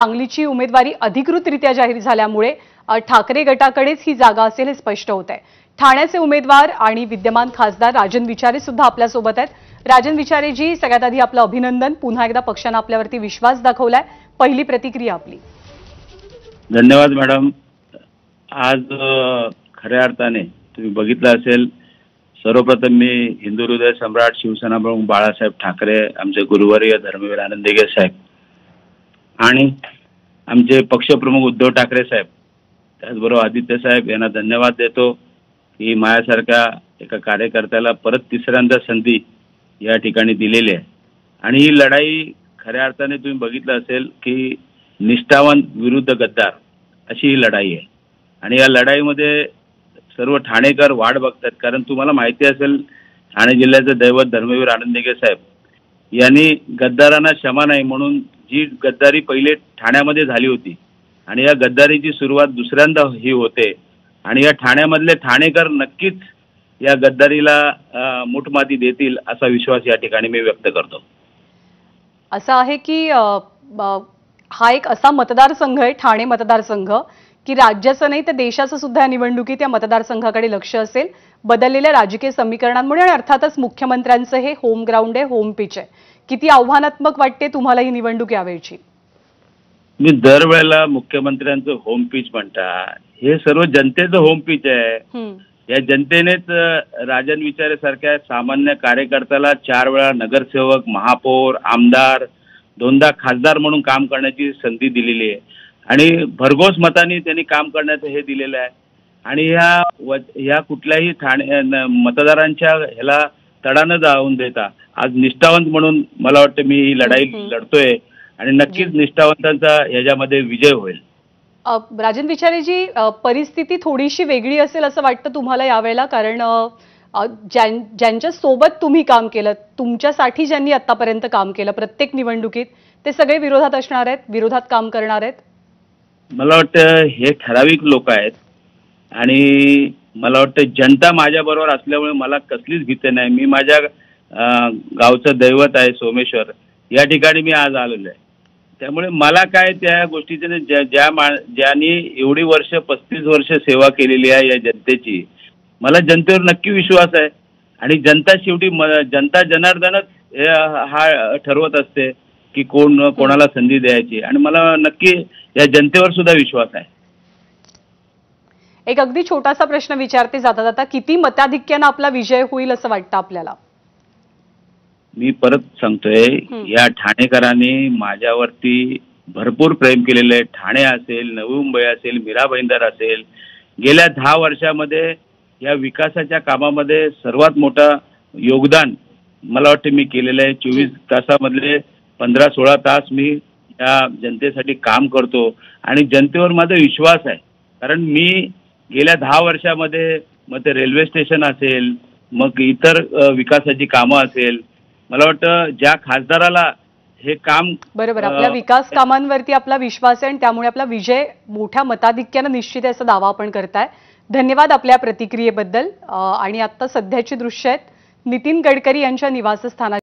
सांगलीची उमेदवारी अधिकृतरित्या जाहीर झाल्यामुळे ठाकरे गटाकडेच ही जागा असेल हे स्पष्ट होत आहे। ठाण्याचे उमेदवार आणि विद्यमान खासदार राजन विचारे सुद्धा आपल्या सोबत आहेत। राजन विचारे जी, सगळ्यात आधी आपलं अभिनंदन। पुन्हा एकदा पक्षाने आपल्यावरती विश्वास दाखवलाय, पहिली प्रतिक्रिया आपली। धन्यवाद मॅडम। आज खऱ्या अर्थाने तुम्ही बघितलं असेल, सर्वप्रथम मी हिंदू हृदय सम्राट शिवसेना प्रमुख बाळासाहेब ठाकरे, आमचे गुरुवर्य धर्मवीर आनंदीगे साहेब आणि आमचे पक्षप्रमुख उद्धव ठाकरे साहेब, त्याचबरोबर आदित्य साहेब यांना धन्यवाद देतो की माझ्यासारख्या एका कार्यकर्त्याला परत तिसऱ्यांदा संधी या ठिकाणी दिलेली आहे। आणि ही लढाई खऱ्या अर्थाने तुम्ही बघितलं असेल की निष्ठावान विरुद्ध गद्दार अशी ही लढाई आहे। आणि या लढाईमध्ये सर्व ठाणेकर वाट बघतात, कारण तुम्हाला माहिती असेल ठाणे जिल्ह्याचे दैवत धर्मवीर आनंदीगे साहेब यांनी गद्दारांना क्षमा नाही म्हणून जी गद्दारी पहिले ठाण्यामध्ये झाली होती आणि या गद्दारीची सुरुवात दुसऱ्यांदा ही होते आणि या ठाण्यामधले ठाणेकर नक्कीच या गद्दारीला मुठमाती देतील असा विश्वास या ठिकाणी मी व्यक्त करतो। असं आहे की हा एक असा मतदारसंघ आहे, ठाणे मतदारसंघ, की राज्याचं नाही तर देशाचं सुद्धा निवडणुकीत या मतदारसंघाकडे लक्ष असेल। बदललेल्या राजकीय समीकरणांमुळे आणि अर्थातच मुख्यमंत्र्यांचं हे होम ग्राउंड आहे, होम पिच आहे। किती आव्हानात्मक वाटते तुम्हाला ही निवडणूक यावेळची? मी दरवेळेला मुख्यमंत्र्यांचं होम पिच म्हणता, हे सर्व जनतेचं होम पिच आहे। या जनतेनेच राजन विचारे सारख्या सामान्य कार्यकर्त्याला 4 वेळा नगरसेवक, महापौर, आमदार, 2दा खासदार म्हणून काम करण्याची संधी दिलेली आहे आणि भरघोस मतांनी त्यांनी काम करण्याचं हे दिलेलं आहे। आणि ह्या कुठल्याही मतदारांच्या ह्याला तडा न जाऊन देता आज निष्ठावंत म्हणून मला वाटतं मी ही लढाई लढतोय आणि नक्कीच निष्ठावंतांचा ह्याच्यामध्ये विजय होईल। राजन विचारेजी, परिस्थिती थोडीशी वेगळी असेल असं वाटतं तुम्हाला यावेळेला, कारण ज्यांच्या सोबत तुम्ही काम केलं, तुमच्यासाठी ज्यांनी आतापर्यंत काम केलं प्रत्येक निवडणुकीत, ते सगळे विरोधात असणार आहेत, विरोधात काम करणार आहेत? मला वाटतं हे ठराविक लोक आहेत आणि मला वाटतं जनता माझ्याबरोबर असल्यामुळे मला कसलीच भीती नाही। मी माझ्या गावचं दैवत आहे सोमेश्वर, या ठिकाणी मी आज आलेलो आहे। त्यामुळे मला काय त्या गोष्टीचे ज्यांनी एवढी वर्ष 35 वर्ष सेवा केलेली आहे या जनतेची, मला जनतेवर नक्की विश्वास आहे। आणि जनता शेवटी जनता जनार्दनच हा ठरवत असते की कोणाला संधी द्यायची आणि मला नक्की या जनतेवर सुद्धा विश्वास आहे। एक अगदी छोटासा प्रश्न विचारते जाता जाता, किती मताधिक्याने आपला विजय होईल असं वाटतं आपल्याला? मी परत सांगतोय, या ठाणेकरांनी माझ्यावरती भरपूर प्रेम केलेलं आहे। ठाणे असेल, नवी मुंबई असेल, मीरा भाईंदर असेल, गेल्या 10 वर्षामध्ये या विकासाच्या कामामध्ये सर्वात मोठं योगदान मला वाटतं मी केलेलं आहे। 24 तासामधले 15-16 तास मी या जनतेसाठी काम करतो आणि जनतेवर माझा विश्वास आहे। कारण मी गेल्या 10 वर्षामध्ये मग ते रेल्वे स्टेशन असेल, मग इतर विकासाची कामं असेल, मला वाटतं ज्या खासदाराला हे काम बरोबर आपल्या विकास कामांवरती आपला विश्वास आहे आणि त्यामुळे आपला विजय मोठ्या मताधिक्याने निश्चित आहे असा दावा आपण करताय। धन्यवाद आपल्या प्रतिक्रियेबद्दल। आणि आता सध्याची दृश्य आहेत नितीन गडकरी यांच्या निवासस्थानाची।